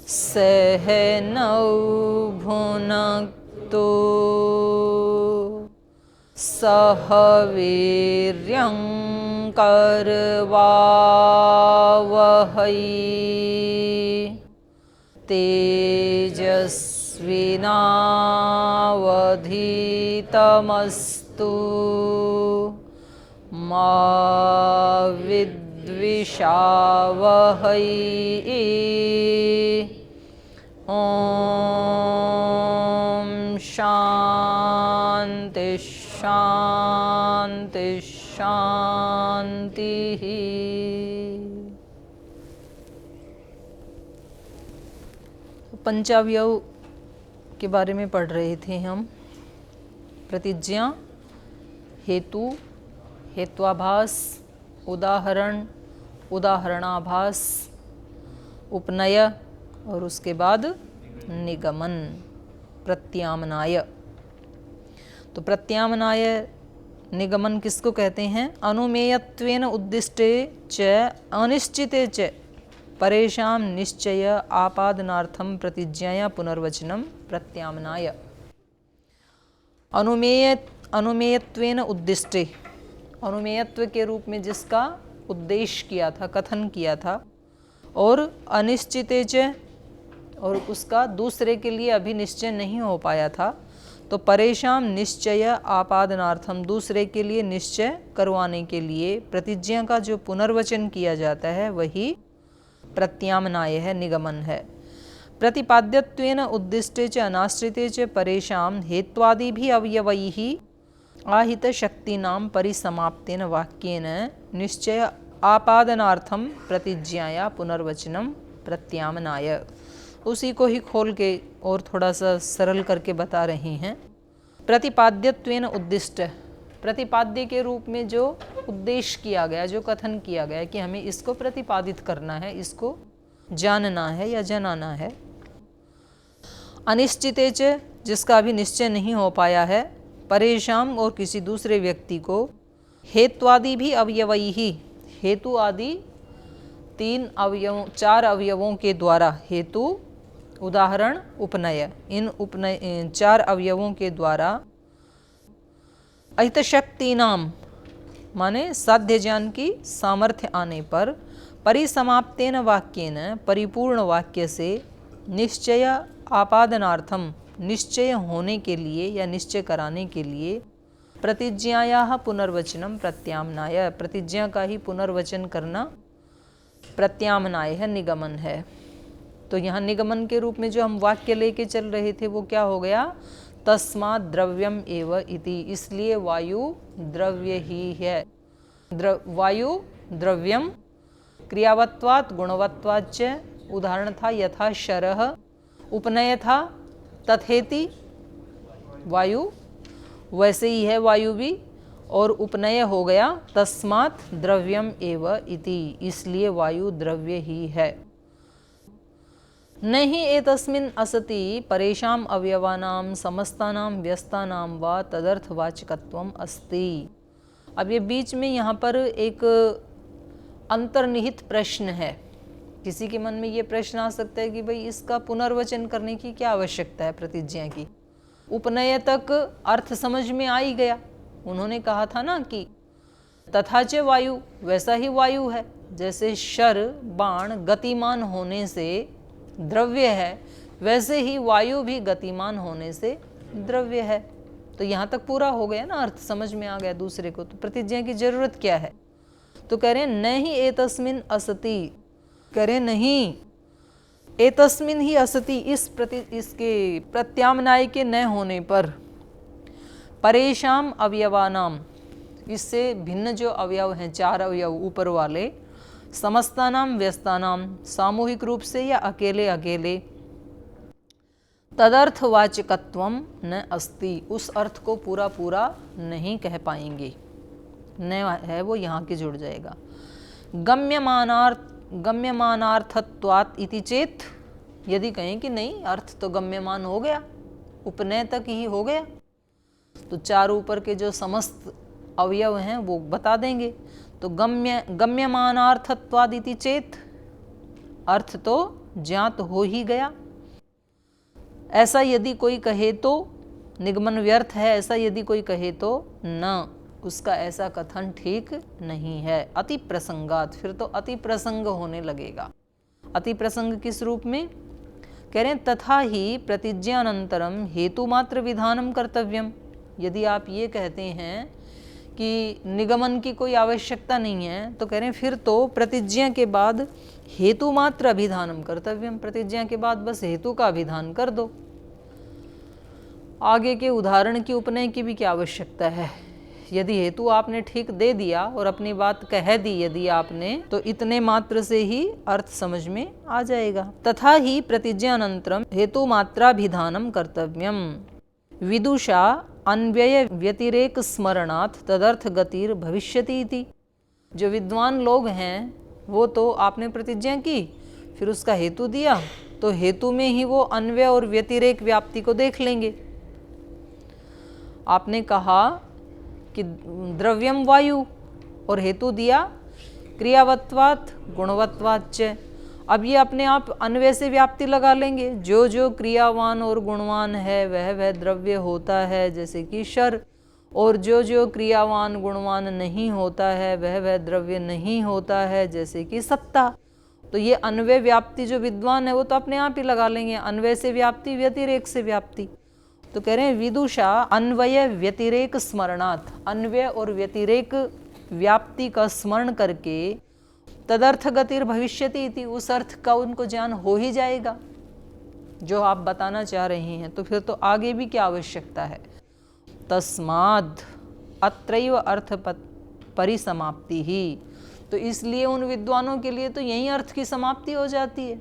सहनौ भुनक्तु सह वीर्यं करवावहै तेजस्विनावधीतमस्तु मा विद्विषावहै। ॐ शान्ति शान्ति शान्तिः। पंचावयव के बारे में पढ़ रहे थे हम। प्रतिज्ञा, हेतु, हेत्वाभास, उदाहरण, उदाहरणाभास, उपनय और उसके बाद निगमन, प्रत्यामनाय। तो प्रत्यामनाय निगमन किसको कहते हैं? अनुमेयत्वेन उद्दिष्टे च अनिश्चिते च परेषां निश्चय आपादनार्थम प्रतिज्ञाया पुनर्वचनम प्रत्यामनाय। अनुमेयत्वेन उद्दिष्टे, अनुमेयत्व के रूप में जिसका उद्देश्य किया था, कथन किया था, और अनिश्चिते च, और उसका दूसरे के लिए अभी निश्चय नहीं हो पाया था, तो परेषां निश्चय आपादनार्थम, दूसरे के लिए निश्चय करवाने के लिए प्रतिज्ञा का जो पुनर्वचन किया जाता है वही प्रत्यामनाय है, निगमन है। प्रतिपाद्यत्वेन उद्दिष्टे च अनाश्रिते च परेषां हेत्वादिभिः अवयवैः आहित शक्तीनां परिसमाप्तेन वाक्येन निश्चय आपादनार्थम प्रतिज्ञाया पुनर्वचनम प्रत्यामनाय। उसी को ही खोल के और थोड़ा सा सरल करके बता रहे हैं। प्रतिपाद्यत्वेन उद्दिष्ट, प्रतिपाद्य के रूप में जो उद्देश्य किया गया, जो कथन किया गया कि हमें इसको प्रतिपादित करना है, इसको जानना है या जनाना है। अनिश्चिते च, जिसका अभी निश्चय नहीं हो पाया है, परेषां, और किसी दूसरे व्यक्ति को, हेत्वादि भी अवयवैहि, हेतु आदि चार अवयवों के द्वारा, हेतु, उदाहरण, उपनय, इन चार अवयवों के द्वारा अहितशक्ति नाम माने साध्य ज्ञान की सामर्थ्य आने पर, परिसमाप्तेन वाक्येन, परिपूर्ण वाक्य से, निश्चय आपादनार्थम, निश्चय होने के लिए या निश्चय कराने के लिए, प्रतिज्ञायाः पुनर्वचनम प्रत्यामनाय, प्रतिज्ञा का ही पुनर्वचन करना प्रत्यामनाय है, निगमन है। तो यहाँ निगमन के रूप में जो हम वाक्य लेके चल रहे थे वो क्या हो गया? तस्मात् द्रव्यम एव इति, इसलिए वायु द्रव्य ही है। वायु द्रव्यम, क्रियावत्वात् गुणवत्वाच्च, उदाहरण था यथा शरः, उपनय था तथेति, वायु वैसे ही है वायु भी, और उपनय हो गया तस्मात् द्रव्यम एव इति, इसलिए वायु द्रव्य ही है। नहीं एतस्मिन् असति परेषां अवयवानां समस्तानां व्यस्तानां वा तदर्थवाचकत्वम् अस्ति। अब ये बीच में यहाँ पर एक अंतर्निहित प्रश्न है। किसी के मन में ये प्रश्न आ सकता है कि भाई इसका पुनर्वचन करने की क्या आवश्यकता है प्रतिज्ञा की? उपनय तक अर्थ समझ में आ ही गया। उन्होंने कहा था ना कि तथा च वायु, वैसा ही वायु है। जैसे शर बाण गतिमान होने से द्रव्य है, वैसे ही वायु भी गतिमान होने से द्रव्य है। तो यहाँ तक पूरा हो गया ना, अर्थ समझ में आ गया दूसरे को। तो प्रतिज्ञा की जरूरत क्या है? तो कह रहे नहीं एतस्मिन् असति, कह रहे नहीं एतस्मिन् ही असति, इसके प्रत्यामनाय के न होने पर, परेषां अवयवानाम, इससे भिन्न जो अवयव हैं, चार अवयव ऊपर वाले, समस्तानाम व्यस्तानाम, सामूहिक रूप से या अकेले अकेले, तदर्थवाचकत्वम न अस्ति, उस अर्थ को पूरा पूरा नहीं कह पाएंगे। न है वो यहाँ के जुड़ जाएगा। गम्यमानार्थत्वात् इति चेत, यदि कहें कि नहीं अर्थ तो गम्यमान हो गया, उपनय तक ही हो गया, तो चार ऊपर के जो समस्त अवयव हैं वो बता देंगे। तो गम्यमानार्थत्वादिति चेत, अर्थ तो ज्ञात हो ही गया। ऐसा यदि कोई कहे तो निगमन व्यर्थ है, ऐसा यदि कोई कहे तो न, उसका ऐसा कथन ठीक नहीं है। अति प्रसंगात, फिर तो अति प्रसंग होने लगेगा। अति प्रसंग किस रूप में? कह रहे हैं तथा ही प्रतिज्ञानंतरम हेतु मात्र विधानम कर्तव्यम। यदि आप ये कहते हैं कि निगमन की कोई आवश्यकता नहीं है, तो कह रहे हैं फिर तो प्रतिज्ञा के बाद हेतु मात्र अभिधानम कर्तव्यम, प्रतिज्ञा के बाद बस हेतु का अभिधान कर दो। आगे के उदाहरण की उपनय की भी क्या आवश्यकता है? यदि हेतु आपने ठीक दे दिया और अपनी बात कह दी यदि आपने, तो इतने मात्र से ही अर्थ समझ में आ जाएगा। तथा ही प्रतिज्ञानंतरम हेतु मात्राभिधानम कर्तव्यम विदुषा अन्वय व्यतिरेक स्मरणात् तदर्थ गतिर भविष्यति इति। जो विद्वान लोग हैं वो तो आपने प्रतिज्ञा की, फिर उसका हेतु दिया, तो हेतु में ही वो अन्वय और व्यतिरेक व्याप्ति को देख लेंगे। आपने कहा कि द्रव्यम वायु और हेतु दिया क्रियावत्वात् गुणवत्वाच्च। अब ये अपने आप अन्वय से व्याप्ति लगा लेंगे। जो जो क्रियावान और गुणवान है वह द्रव्य होता है, जैसे कि शर, और जो जो क्रियावान गुणवान नहीं होता है वह द्रव्य नहीं होता है, जैसे कि सत्ता। तो ये अन्वय व्याप्ति जो विद्वान है वो तो अपने आप ही लगा लेंगे, अन्वय से व्याप्ति व्यतिरेक से व्याप्ति। तो कह रहे हैं विदुषा अन्वय व्यतिरेक स्मरणात्, अन्वय और व्यतिरेक व्याप्ति का स्मरण करके तदर्थ गतिर भविष्यति इति, उस अर्थ का उनको ज्ञान हो ही जाएगा जो आप बताना चाह रहे हैं। तो फिर तो आगे भी क्या आवश्यकता है? तस्माद् अत्रैव अर्थ परिसमाप्ति ही। तो इसलिए उन विद्वानों के लिए तो यही अर्थ की समाप्ति हो जाती है,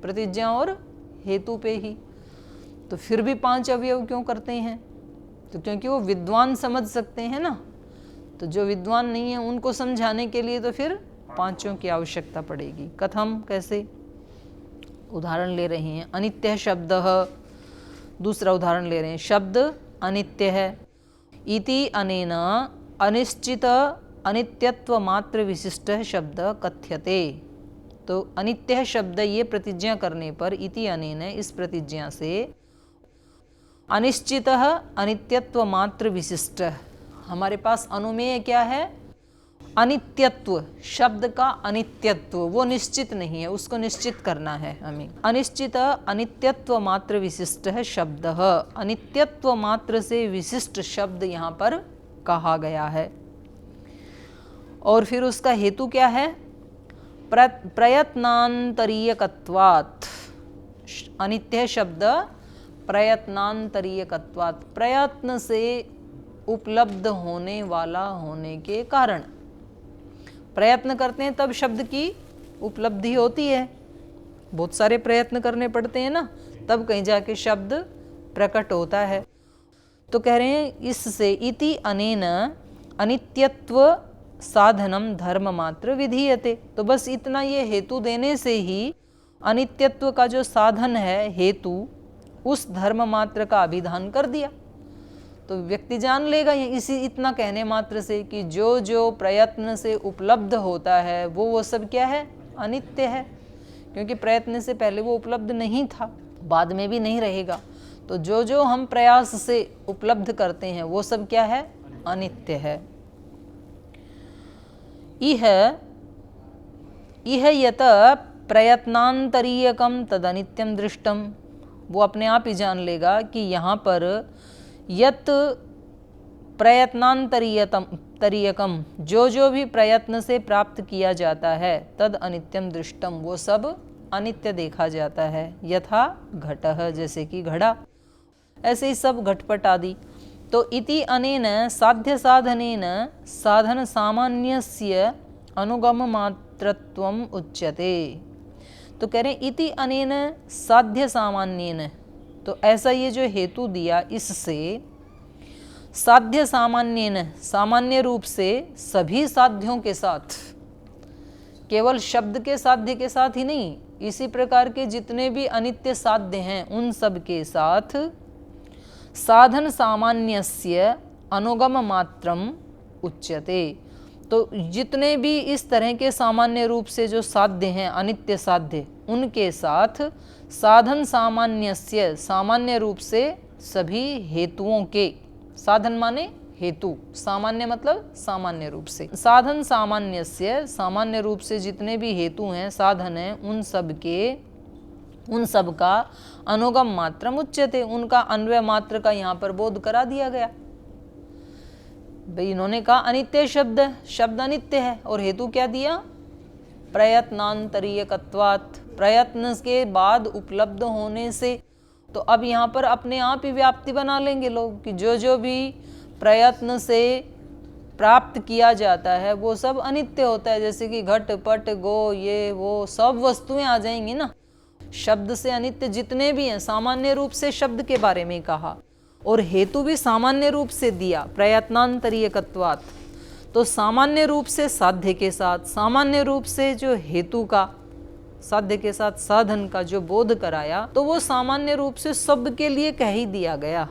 प्रतिज्ञा और हेतु पे ही। तो फिर भी 5 अवयव क्यों करते हैं? तो क्योंकि वो विद्वान समझ सकते हैं ना, तो जो विद्वान नहीं है उनको समझाने के लिए तो फिर 5 की आवश्यकता पड़ेगी। कथम, कैसे? उदाहरण ले रहे हैं। अनित्य शब्द, दूसरा उदाहरण ले रहे हैं। शब्द अनित्य है, इति अनेन अनिश्चित अनित्यत्व मात्र विशिष्ट शब्द कथ्यते। तो अनित्य शब्द ये प्रतिज्ञा करने पर, इति अनेन इस प्रतिज्ञा से, अनिश्चित अनित्यत्व मात्र विशिष्ट, हमारे पास अनुमेय क्या है? अनित्यत्व, शब्द का अनित्यत्व वो निश्चित नहीं है, उसको निश्चित करना है हमें। अनिश्चित अनित्यत्व मात्र विशिष्ट है शब्द, अनित्यत्व मात्र से विशिष्ट शब्द यहाँ पर कहा गया है। और फिर उसका हेतु क्या है? प्रयत्नांतरीयकत्वात्। अनित्य शब्द प्रयत्नांतरीयकत्वात्, प्रयत्न से उपलब्ध होने वाला होने के कारण। प्रयत्न करते हैं तब शब्द की उपलब्धि होती है, बहुत सारे प्रयत्न करने पड़ते हैं ना, तब कहीं जाके शब्द प्रकट होता है। तो कह रहे हैं इससे, इति अनेन अनित्यत्व साधनम धर्म मात्र विधीयते। तो बस इतना ये हेतु देने से ही अनित्यत्व का जो साधन है हेतु, उस धर्म मात्र का अभिधान कर दिया। तो व्यक्ति जान लेगा इसी इतना कहने मात्र से कि जो जो प्रयत्न से उपलब्ध होता है वो सब क्या है? अनित्य है, क्योंकि प्रयत्न से पहले वो उपलब्ध नहीं था, बाद में भी नहीं रहेगा। तो जो जो हम प्रयास से उपलब्ध करते हैं वो सब क्या है? अनित्य है। इह यत प्रयत्नांतरीयकम तदनित्यम दृष्टम, वो अपने आप ही जान लेगा कि यहाँ पर यत प्रयत्नांतरीयकम, जो जो भी प्रयत्न से प्राप्त किया जाता है, तद अनित्यम दृष्टम, वो सब अनित्य देखा जाता है। यथा घटः, जैसे कि घड़ा, ऐसे ही सब घटपट आदि। तो इति अनेन साध्य साधनेन साधन सामान्यस्य अनुगम मात्रत्वम उच्यते। तो कह रहे हैं इति अनेन साध्य सामान्येन, तो ऐसा ये जो हेतु दिया इससे साध्य सामान्येन, सामान्य रूप से सभी साध्यों के साथ, केवल शब्द के साध्य के साथ ही नहीं, इसी प्रकार के जितने भी अनित्य साध्य हैं उन सब के साथ साधन सामान्यस्य अनुगम मात्रम उच्यते। तो जितने भी इस तरह के सामान्य रूप से जो साध्य हैं, अनित्य साध्य, उनके साथ साधन सामान्यस्य, सामान्य रूप से सभी हेतुओं के, साधन माने हेतु, सामान्य मतलब सामान्य रूप से, साधन सामान्यस्य, सामान्य रूप से जितने भी हेतु हैं, साधन हैं, उन सब का अनुगम मात्रम उच्यते, उनका अन्वय मात्र का यहाँ पर बोध करा दिया गया। भाई इन्होंने कहा अनित्य शब्द, शब्द अनित्य है, और हेतु क्या दिया? प्रयत्नांतरीयकत्वात्, प्रयत्न के बाद उपलब्ध होने से। तो अब यहाँ पर अपने आप ही व्याप्ति बना लेंगे लोग कि जो जो भी प्रयत्न से प्राप्त किया जाता है वो सब अनित्य होता है। जैसे कि घट पट गो ये वो सब वस्तुएं आ जाएंगी ना, शब्द से अनित्य जितने भी हैं, सामान्य रूप से शब्द के बारे में कहा, और हेतु भी सामान्य रूप से दिया, प्रयत्नांतरीयकत्वात्। तो सामान्य रूप से साध्य के साथ, सामान्य रूप से जो हेतु का, साध्य के साथ साधन का जो बोध कराया, तो वो सामान्य रूप से सब के लिए कह ही दिया गया।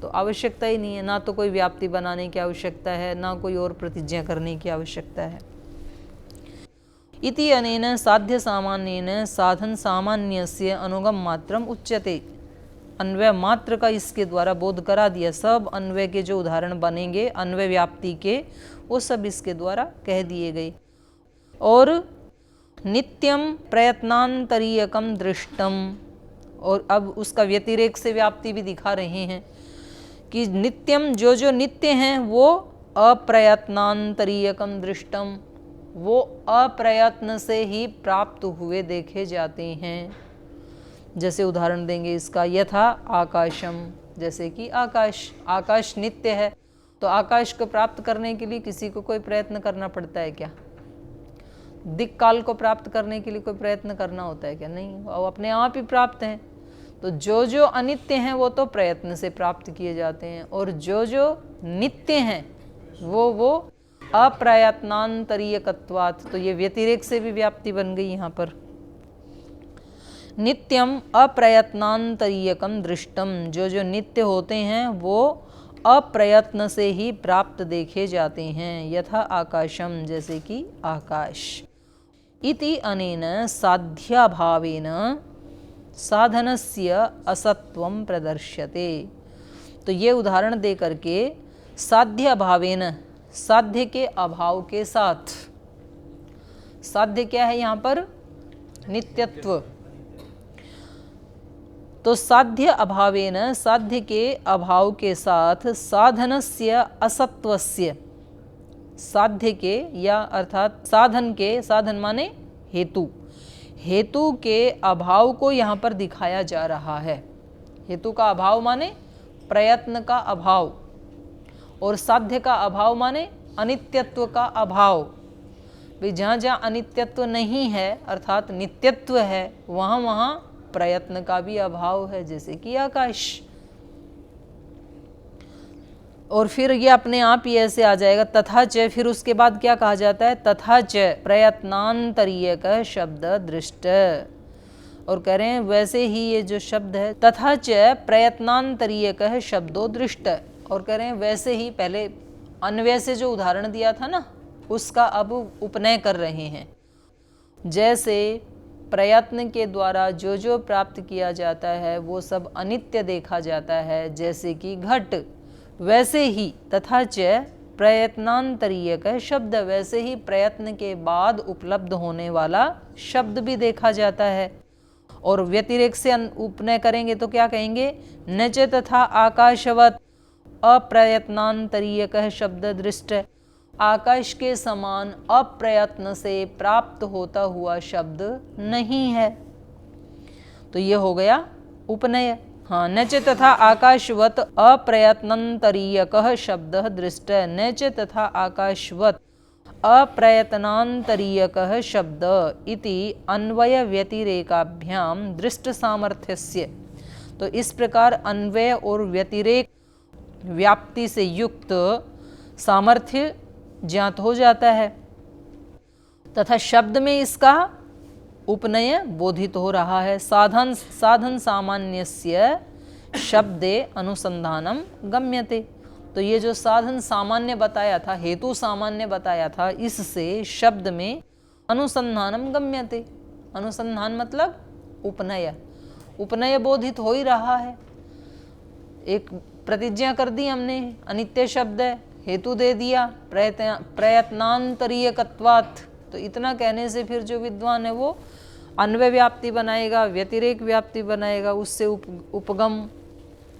तो आवश्यकता ही नहीं है, ना तो कोई व्याप्ति बनाने की आवश्यकता है, ना कोई और प्रतिज्ञा करने की आवश्यकता है। इति अनेन साध्य सामान्येन साधन सामान्यस्य अनुगम मात्रम उच्यते, अन्वय मात्र का इसके द्वारा बोध करा दिया। सब अन्वय के जो उदाहरण बनेंगे अन्वय व्याप्ति के, वो सब इसके द्वारा कह दिए गए। और नित्यम प्रयत्नांतरीयकम दृष्टम, और अब उसका व्यतिरेक से व्याप्ति भी दिखा रहे हैं कि नित्यम, जो जो नित्य हैं वो अप्रयत्नांतरीयकम दृष्टम, वो अप्रयत्न से ही प्राप्त हुए देखे जाते हैं। जैसे उदाहरण देंगे इसका, यथा आकाशम, जैसे कि आकाश, आकाश नित्य है, तो आकाश को प्राप्त करने के लिए किसी को कोई प्रयत्न करना पड़ता है क्या? दिक् काल को प्राप्त करने के लिए कोई प्रयत्न करना होता है क्या? नहीं, वो अपने आप ही प्राप्त हैं। तो जो जो अनित्य हैं वो तो प्रयत्न से प्राप्त किए जाते हैं, और जो जो नित्य हैं वो अप्रयत्नांतरीयकत्वात्। तो ये व्यतिरेक से भी व्याप्ति बन गई यहाँ पर। नित्यम अप्रयत्नांतरीयकम दृष्टम, जो जो नित्य होते हैं वो अप्रयत्न से ही प्राप्त देखे जाते हैं। यथा आकाशम, जैसे कि आकाश। इति अनेन साध्याभावेन साधनस्य असत्वं प्रदर्श्यते। तो ये उदाहरण दे करके साध्य अभावेन, साध्य के अभाव के साथ, साध्य क्या है यहाँ पर? नित्यत्व। तो साध्य अभावेन, साध्य के अभाव के साथ, साधनस्य असत्वस्य, साध्य के या अर्थात साधन के, साधन माने हेतु, हेतु के अभाव को यहाँ पर दिखाया जा रहा है। हेतु का अभाव माने प्रयत्न का अभाव, और साध्य का अभाव माने अनित्यत्व का अभाव। भाई जहाँ जहाँ अनित्यत्व नहीं है अर्थात नित्यत्व है, वहाँ वहाँ प्रयत्न का भी अभाव है, जैसे कि आकाश। और फिर ये अपने आप ही ऐसे आ जाएगा तथा च, फिर उसके बाद क्या कहा जाता है? तथा च प्रयत्नांतरीयक शब्द दृष्ट। और कह रहे हैं वैसे ही ये जो शब्द है तथा च प्रयत्नांतरीयक शब्दो दृष्ट, और कह रहे हैं वैसे ही पहले अन्वय से जो उदाहरण दिया था ना, उसका अब उपनय कर रहे हैं। जैसे प्रयत्न के द्वारा जो जो प्राप्त किया जाता है वो सब अनित्य देखा जाता है, जैसे कि घट, वैसे ही तथा च प्रयत्नांतरीयक शब्द, वैसे ही प्रयत्न के बाद उपलब्ध होने वाला शब्द भी देखा जाता है। और व्यतिरेक से उपनय करेंगे तो क्या कहेंगे? न च तथा आकाशवत अप्रयत्नांतरीयक शब्द दृष्ट, आकाश के समान अप्रयत्न से प्राप्त होता हुआ शब्द नहीं है। तो ये हो गया उपनय। हाँ, न च तथा आकाशवत अप्रयत्नांतरीयकः शब्दः दृष्ट, न च तथा आकाशवत अप्रयत्नांतरीयकः शब्द इति अन्वय व्यतिरेकाभ्यां दृष्ट सामर्थ्यस्य। तो इस प्रकार अन्वय और व्यतिरेक व्याप्ति से युक्त सामर्थ्य ज्ञात हो जाता है, तथा शब्द में इसका उपनय बोधित हो रहा है। साधन सामान्यस्य शब्दे अनुसंधानम गम्यते। तो तो ये जो साधन सामान्य बताया था, हेतु सामान्य बताया था, इससे शब्द में अनुसंधानम गम्यते। अनुसंधान मतलब उपनय, उपनय बोधित हो ही रहा है। एक प्रतिज्ञा कर दी हमने, अनित्य शब्द है, हेतु दे दिया प्रयत्नांतरीयकत्वात्, तो इतना कहने से फिर जो विद्वान है वो अन्वय व्याप्ति बनाएगा, व्यतिरेक व्याप्ति बनाएगा, उससे उपगम,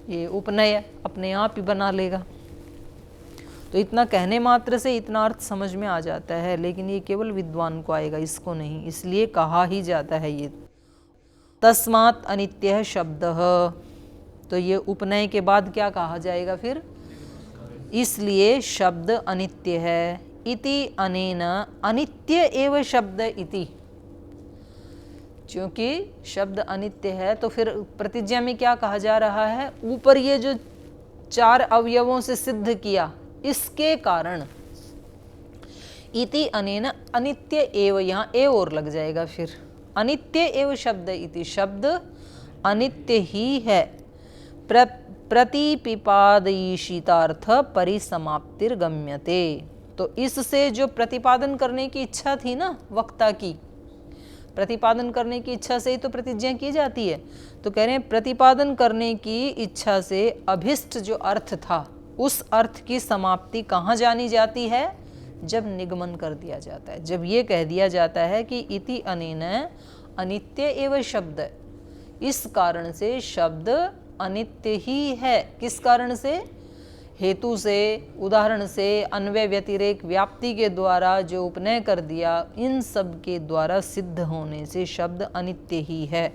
ये उपनय अपने आप ही बना लेगा। तो इतना कहने मात्र से इतना अर्थ समझ में आ जाता है, लेकिन ये केवल विद्वान को आएगा, इसको नहीं, इसलिए कहा ही जाता है ये तस्मात् अनित्यः शब्दः। तो ये उपनय के बाद क्या कहा जाएगा फिर, इसलिए शब्द अनित्य है। इति अनेन अनित्य एव शब्द इति, क्योंकि शब्द अनित्य है तो फिर प्रतिज्ञा में क्या कहा जा रहा है, ऊपर ये जो 4 अवयवों से सिद्ध किया, इसके कारण इति अनेन अनित्य एव, यहाँ एव और लग जाएगा फिर, अनित्य एव शब्द इति, शब्द अनित्य ही है। प्रतिपिपादयिषितार्थ परिसमाप्तिर्गम्यते। तो इससे जो प्रतिपादन करने की इच्छा थी ना वक्ता की, प्रतिपादन करने की इच्छा से ही तो प्रतिज्ञा की जाती है, तो कह रहे हैं प्रतिपादन करने की इच्छा से अभिष्ट जो अर्थ था, उस अर्थ की समाप्ति कहाँ जानी जाती है, जब निगमन कर दिया जाता है, जब ये कह दिया जाता है कि इति अनेन अनित्य एव शब्द, इस कारण से शब्द अनित्य ही है। किस कारण से, हेतु से, उदाहरण से, अन्वय व्यतिरेक व्याप्ति के द्वारा जो उपनय कर दिया, इन सब के द्वारा सिद्ध होने से शब्द अनित्य ही है।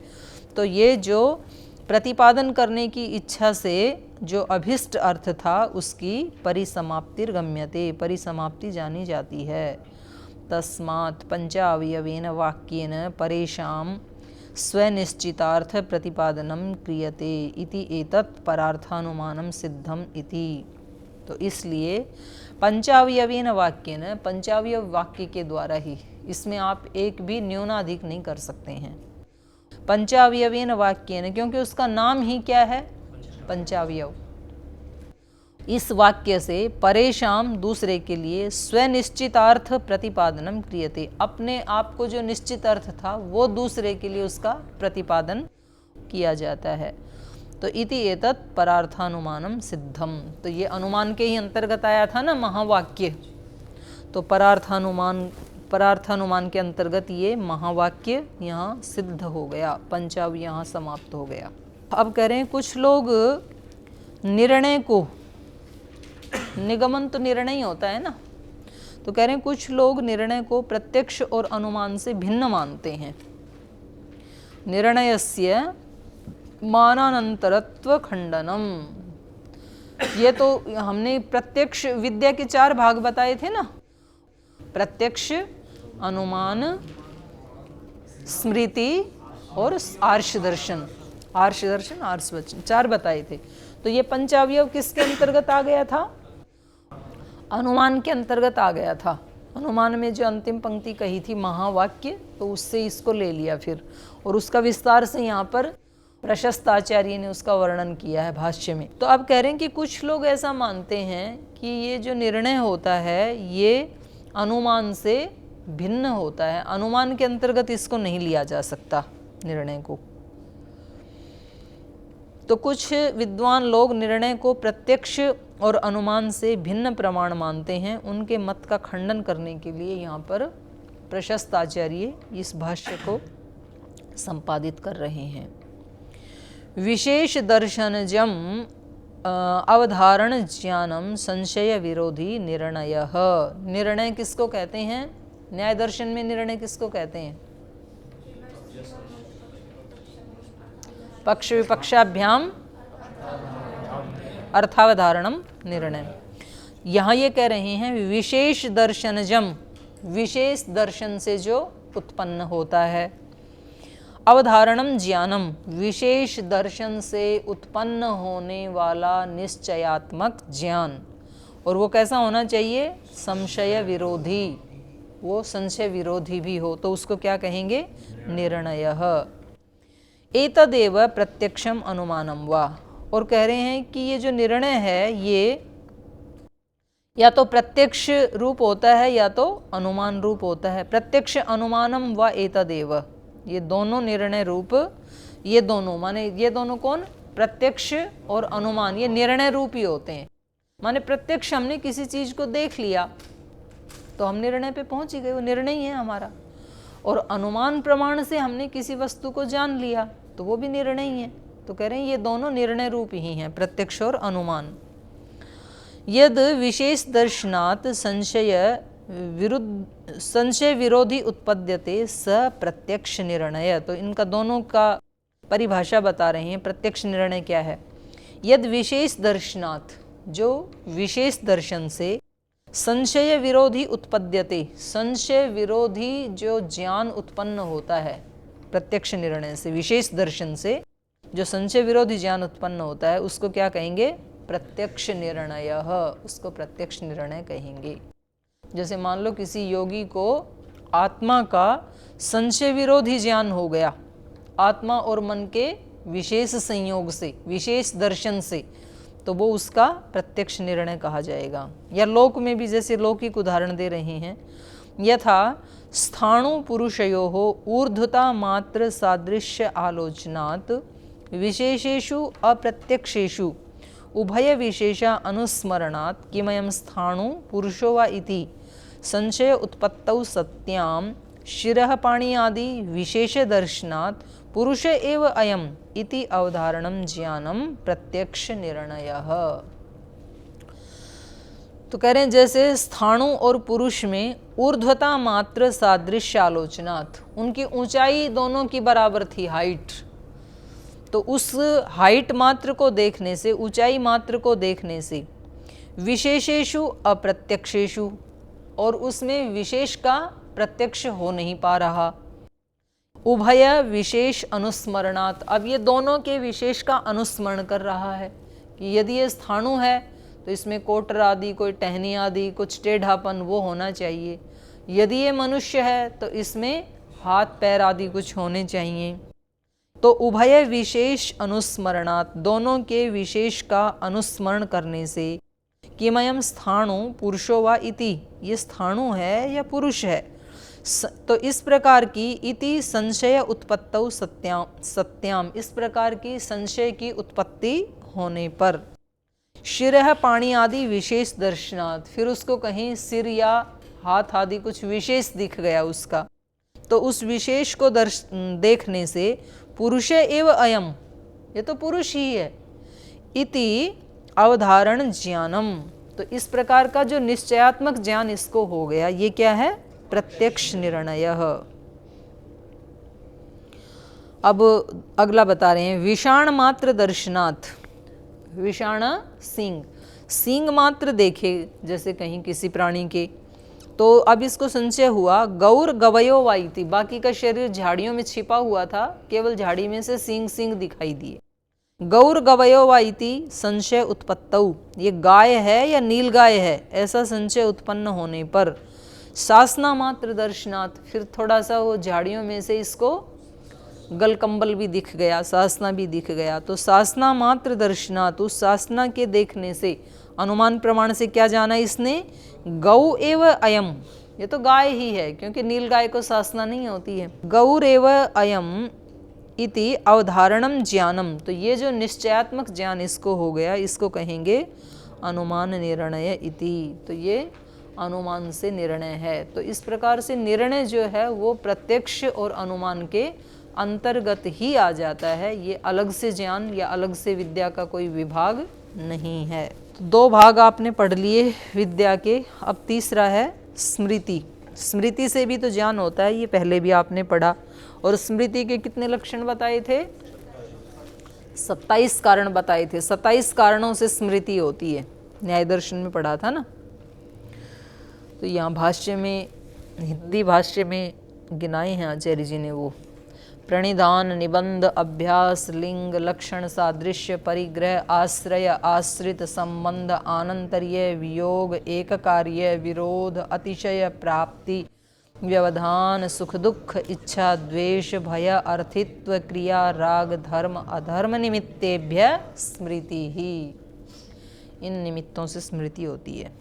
तो ये जो प्रतिपादन करने की इच्छा से जो अभिष्ट अर्थ था, उसकी परिसमाप्तिर्गम्यते, परिसमाप्ति जानी जाती है। तस्मात् पंचावयवेन वाक्येन परेषां स्वनिश्चितार्थ प्रतिपादनम क्रियते इति एतत् परार्थानुमानम सिद्धम इति। तो इसलिए पंचावयवेन वाक्येन, पंचावयव वाक्य के द्वारा ही, इसमें आप एक भी न्यूनाधिक नहीं कर सकते हैं। पंचावयवेन वाक्येन, क्योंकि उसका नाम ही क्या है, पंचावयव। इस वाक्य से परेशान, दूसरे के लिए, स्वनिश्चितार्थ प्रतिपादनम क्रियते, अपने आप को जो निश्चित अर्थ था वो दूसरे के लिए उसका प्रतिपादन किया जाता है। तो इति एतत् परार्थानुमानम सिद्धम, तो ये अनुमान के ही अंतर्गत आया था ना महावाक्य, तो परार्थानुमान के अंतर्गत ये महावाक्य यहाँ सिद्ध हो गया, पंचाव यहाँ समाप्त हो गया। अब कह रहे हैं कुछ लोग निर्णय को, निगमन तो निर्णय होता है ना, तो कह रहे हैं कुछ लोग निर्णय को प्रत्यक्ष और अनुमान से भिन्न मानते हैं। निर्णयस्य मानानंतरत्व खंडनम, ये तो हमने प्रत्यक्ष विद्या के 4 भाग बताए थे ना, प्रत्यक्ष, अनुमान, स्मृति और आर्ष दर्शन, आर्ष दर्शन, आर्ष वचन, 4 बताए थे। तो ये पंचावयव किसके अंतर्गत आ गया था, अनुमान के अंतर्गत आ गया था। अनुमान में जो अंतिम पंक्ति कही थी महावाक्य, तो उससे इसको ले लिया फिर, और उसका विस्तार से यहाँ पर प्रशस्त आचार्य ने उसका वर्णन किया है भाष्य में। तो अब कह रहे हैं कि कुछ लोग ऐसा मानते हैं कि ये जो निर्णय होता है ये अनुमान से भिन्न होता है, अनुमान के अंतर्गत इसको नहीं लिया जा सकता निर्णय को। तो कुछ विद्वान लोग निर्णय को प्रत्यक्ष और अनुमान से भिन्न प्रमाण मानते हैं। उनके मत का खंडन करने के लिए यहाँ पर प्रशस्त आचार्य इस भाष्य को संपादित कर रहे हैं। विशेष दर्शनजम अवधारण ज्ञानम संशय विरोधी निर्णय। निर्णय किसको कहते हैं, न्याय दर्शन में निर्णय किसको कहते हैं, पक्ष विपक्षाभ्याम अर्थावधारणम निर्णय। यहाँ ये कह रहे हैं विशेष दर्शनजम, विशेष दर्शन से जो उत्पन्न होता है, अवधारणम ज्ञानम, विशेष दर्शन से उत्पन्न होने वाला निश्चयात्मक ज्ञान, और वो कैसा होना चाहिए, संशय विरोधी, वो संशय विरोधी भी हो तो उसको क्या कहेंगे, निर्णयः। एतदेव प्रत्यक्षम अनुमानम वा, और कह रहे हैं कि ये जो निर्णय है ये या तो प्रत्यक्ष रूप होता है या तो अनुमान रूप होता है। प्रत्यक्ष अनुमानम व एतदेव, ये दोनों निर्णय रूप, ये दोनों माने ये दोनों कौन, प्रत्यक्ष और अनुमान, ये निर्णय रूप ही होते हैं। माने प्रत्यक्ष हमने किसी चीज को देख लिया तो हम निर्णय पे पहुंच ही गए, वो निर्णय ही है हमारा। और अनुमान प्रमाण से हमने किसी वस्तु को जान लिया तो वो भी निर्णय ही है। तो कह रहे हैं ये दोनों निर्णय रूप ही हैं, प्रत्यक्ष और अनुमान। यद विशेष दर्शनात् संशय विरोधी उत्पद्यते स प्रत्यक्ष निर्णय। तो इनका दोनों का परिभाषा बता रहे हैं। प्रत्यक्ष निर्णय क्या है? यद विशेष दर्शनात्, जो विशेष दर्शन से, संशय विरोधी उत्पद्यते, संशय विरोधी जो ज्ञान उत्पन्न होता है प्रत्यक्ष निर्णय से, विशेष दर्शन से जो संशय विरोधी ज्ञान उत्पन्न होता है उसको क्या कहेंगे? प्रत्यक्ष निर्णय, उसको प्रत्यक्ष निर्णय कहेंगे। जैसे मान लो किसी योगी को आत्मा का संशय विरोधी ज्ञान हो गया, आत्मा और मन के विशेष संयोग से, विशेष दर्शन से, तो वो उसका प्रत्यक्ष निर्णय कहा जाएगा। या लोक में भी जैसे लौकिक उदाहरण दे रहे हैं, यथा स्थाणु पुरुषयोः ऊर्ध्वता मात्र सादृश्य आलोचनात् विशेषेषु अप्रत्यक्षेषु उभय विशेषा अनुस्मरणात् किमयं स्थाणु पुरुषो वा इति संशय उत्पत्तौ सत्यां शिरः पाणि आदि विशेष दर्शनात् पुरुष एव अयम् इति अवधारणं ज्ञानम प्रत्यक्ष निर्णयः। तो कह रहे हैं जैसे स्थाणु और पुरुष में ऊर्ध्वता मात्र सादृश्य आलोचनात्, उनकी ऊंचाई दोनों की बराबर थी, हाइट। तो उस हाइट मात्र को देखने से, ऊंचाई मात्र को देखने से, विशेषेषु अप्रत्यक्षेषु, और उसमें विशेष का प्रत्यक्ष हो नहीं पा रहा, उभय विशेष अनुस्मरणात्, अब ये दोनों के विशेष का अनुस्मरण कर रहा है कि यदि ये स्थाणु है तो इसमें कोटर आदि, कोई टहनी आदि, कुछ टेढ़ापन वो होना चाहिए। यदि ये मनुष्य है तो इसमें हाथ पैर आदि कुछ होने चाहिए। तो उभय विशेष अनुस्मरणात्, दोनों के विशेष का अनुस्मरण करने से, किमयं स्थाणु पुरुषो वा इति, ये स्थाणु है या पुरुष है, तो इस प्रकार की इति संशय उत्पत्तौ सत्याम, इस प्रकार की संशय की उत्पत्ति होने पर, शिरः पाणि आदि विशेष दर्शनात्, फिर उसको कहीं सिर या हाथ आदि कुछ विशेष दिख गया उसका, तो उस विशेष को देखने से पुरुष एव अयम, ये तो पुरुष ही है, इति अवधारण ज्ञानम, तो इस प्रकार का जो निश्चयात्मक ज्ञान इसको हो गया, ये क्या है? प्रत्यक्ष निर्णय। अब अगला बता रहे हैं, विषाण मात्र दर्शनात्, विषाण सींग, सींग मात्र देखे जैसे कहीं किसी प्राणी के, तो अब इसको संशय हुआ, गौर गवयो वाइति, बाकी का शरीर झाड़ियों में छिपा हुआ था, केवल झाड़ी में से सींग सींग दिखाई दिए। गौर गवयो वाइति संशय उत्पत्तौ, ये गाय है या नील गाय है, ऐसा संशय उत्पन्न होने पर, सासना मात्र दर्शनात्, फिर थोड़ा सा वो झाड़ियों में से इसको गलकंबल भी दिख गया, सासना भी दिख गया, तो सासना मात्र दर्शनात्, उस सासना के देखने से, अनुमान प्रमाण से क्या जाना इसने? गौ एव अयम, ये तो गाय ही है, क्योंकि नील गाय को सासना नहीं होती है। गौर एव अयम इति अवधारणम ज्ञानम, तो ये जो निश्चयात्मक ज्ञान इसको हो गया, इसको कहेंगे अनुमान निर्णय इति, तो ये अनुमान से निर्णय है। तो इस प्रकार से निर्णय जो है वो प्रत्यक्ष और अनुमान के अंतर्गत ही आ जाता है, ये अलग से ज्ञान या अलग से विद्या का कोई विभाग नहीं है। तो दो भाग आपने पढ़ लिए विद्या के, अब तीसरा है स्मृति। स्मृति से भी तो ज्ञान होता है, ये पहले भी आपने पढ़ा। और स्मृति के कितने लक्षण बताए थे? 27 कारण बताए थे। 27 कारणों से स्मृति होती है, न्याय दर्शन में पढ़ा था ना। तो यहाँ भाष्य में, हिंदी भाष्य में गिनाए हैं आचार्य जी ने, वो प्रणिधान, निबंध, अभ्यास, लिंग, लक्षण, सादृश्य, परिग्रह, आश्रय, आश्रित, संबंध, आनंतर्य, वियोग, एक कार्य, विरोध, अतिशय, प्राप्ति, व्यवधान, सुख दुख, इच्छा, द्वेष, भय, अर्थित्व, क्रिया, राग, धर्म, अधर्म निमित्तेभ्य स्मृति ही, इन निमित्तों से स्मृति होती है।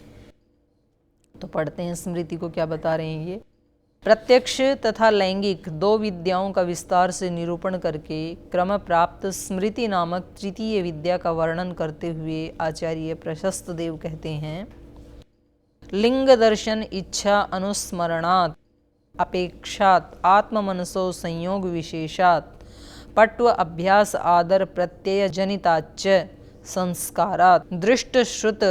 तो पढ़ते हैं स्मृति को क्या बता रहे हैं ये। प्रत्यक्ष तथा लैंगिक दो विद्याओं का विस्तार से निरूपण करके क्रम प्राप्त स्मृति नामक तृतीय विद्या का वर्णन करते हुए आचार्य प्रशस्त देव कहते हैं, लिंग दर्शन इच्छा अनुस्मरणात् अपेक्षात् आत्ममनसो संयोग विशेषात् पट्व अभ्यास आदर प्रत्यय जनिताच्च संस्कारात् दृष्ट श्रुत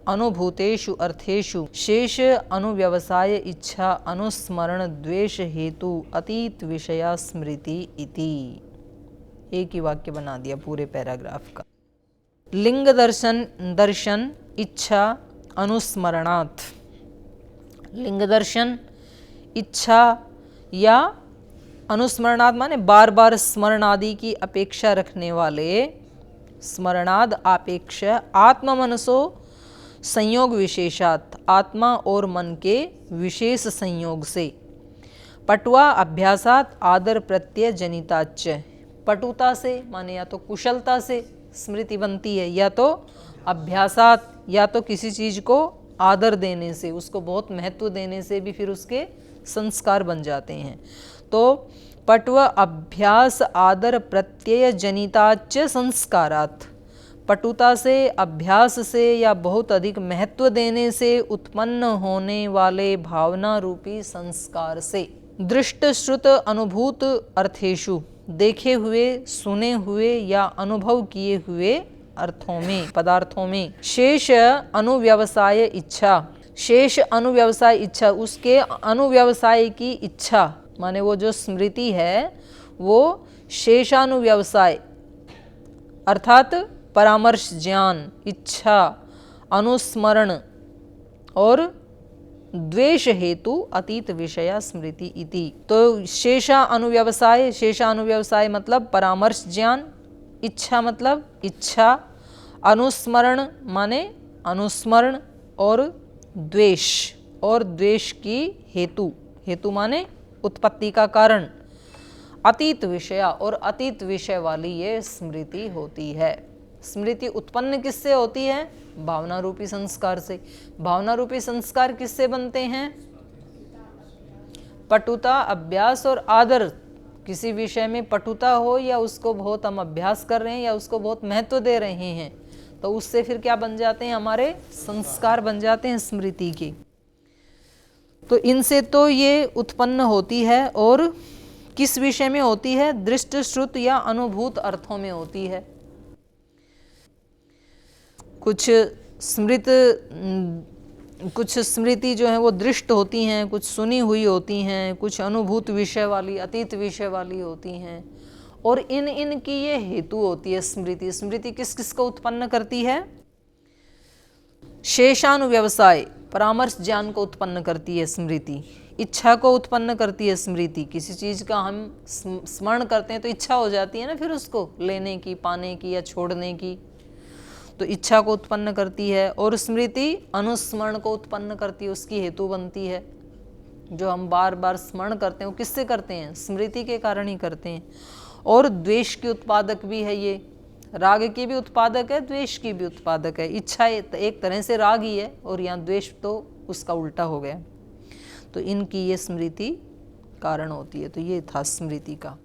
अनुभूतेषु अर्थेषु शेष अनुव्यवसाय इच्छा अनुस्मरण द्वेष हेतु अतीत विषया स्मृति इति। एक ही वाक्य बना दिया पूरे पैराग्राफ का। लिंग दर्शन इच्छा अनुस्मरणात्। लिंग दर्शन इच्छा या अनुस्मरणात् माने बार बार स्मरण आदि की अपेक्षा रखने वाले, स्मरणाद आपेक्ष आत्ममनसो संयोग विशेषात आत्मा और मन के विशेष संयोग से, पटुआ अभ्यासात आदर प्रत्यय जनिताच। पटुता से माने या तो कुशलता से स्मृति बनती है, या तो अभ्यासात या तो किसी चीज को आदर देने से, उसको बहुत महत्व देने से भी फिर उसके संस्कार बन जाते हैं। तो पटव अभ्यास आदर प्रत्यय जनिताच संस्कारात्, पटुता से, अभ्यास से या बहुत अधिक महत्व देने से उत्पन्न होने वाले भावना रूपी संस्कार से, दृष्ट श्रुत अनुभूत अर्थेषु देखे हुए, सुने हुए या अनुभव किए हुए अर्थों में, पदार्थों में, शेष अनुव्यवसाय इच्छा, शेष अनुव्यवसाय इच्छा, उसके अनुव्यवसाय की इच्छा माने वो जो स्मृति है वो शेषानुव्यवसाय अर्थात परामर्श ज्ञान, इच्छा, अनुस्मरण और द्वेष हेतु अतीत विषया स्मृति इति। तो शेषा अनुव्यवसाय मतलब परामर्श ज्ञान, इच्छा मतलब इच्छा, अनुस्मरण माने अनुस्मरण और द्वेष की हेतु माने उत्पत्ति का कारण, अतीत विषया और अतीत विषय वाली ये स्मृति होती है। स्मृति उत्पन्न किससे होती है? भावना रूपी संस्कार से। भावना रूपी संस्कार किससे बनते हैं? पटुता, अभ्यास और आदर। किसी विषय में पटुता हो या उसको बहुत हम अभ्यास कर रहे हैं या उसको बहुत महत्व दे रहे हैं, तो उससे फिर क्या बन जाते हैं? हमारे संस्कार बन जाते हैं स्मृति के। तो इनसे तो ये उत्पन्न होती है, और किस विषय में होती है? दृष्ट श्रुत या अनुभूत अर्थों में होती है। कुछ स्मृति जो है वो दृष्ट होती हैं, कुछ सुनी हुई होती हैं, कुछ अनुभूत विषय वाली, अतीत विषय वाली होती हैं, और इनकी ये हेतु होती है स्मृति। स्मृति किस किस को उत्पन्न करती है? शेषानुव्यवसाय परामर्श ज्ञान को उत्पन्न करती है स्मृति। इच्छा को उत्पन्न करती है स्मृति। किसी चीज का हम स्मरण करते हैं तो इच्छा हो जाती है ना फिर उसको लेने की, पाने की या छोड़ने की, तो इच्छा को उत्पन्न करती है। और स्मृति अनुस्मरण को उत्पन्न करती है, उसकी हेतु बनती है। जो हम बार बार स्मरण करते हैं वो किससे करते हैं? स्मृति के कारण ही करते हैं। और द्वेष की उत्पादक भी है ये, राग की भी उत्पादक है, द्वेष की भी उत्पादक है। इच्छा एक तरह से राग ही है और यहाँ द्वेष तो उसका उल्टा हो गया। तो इनकी ये स्मृति कारण होती है। तो ये था स्मृति का।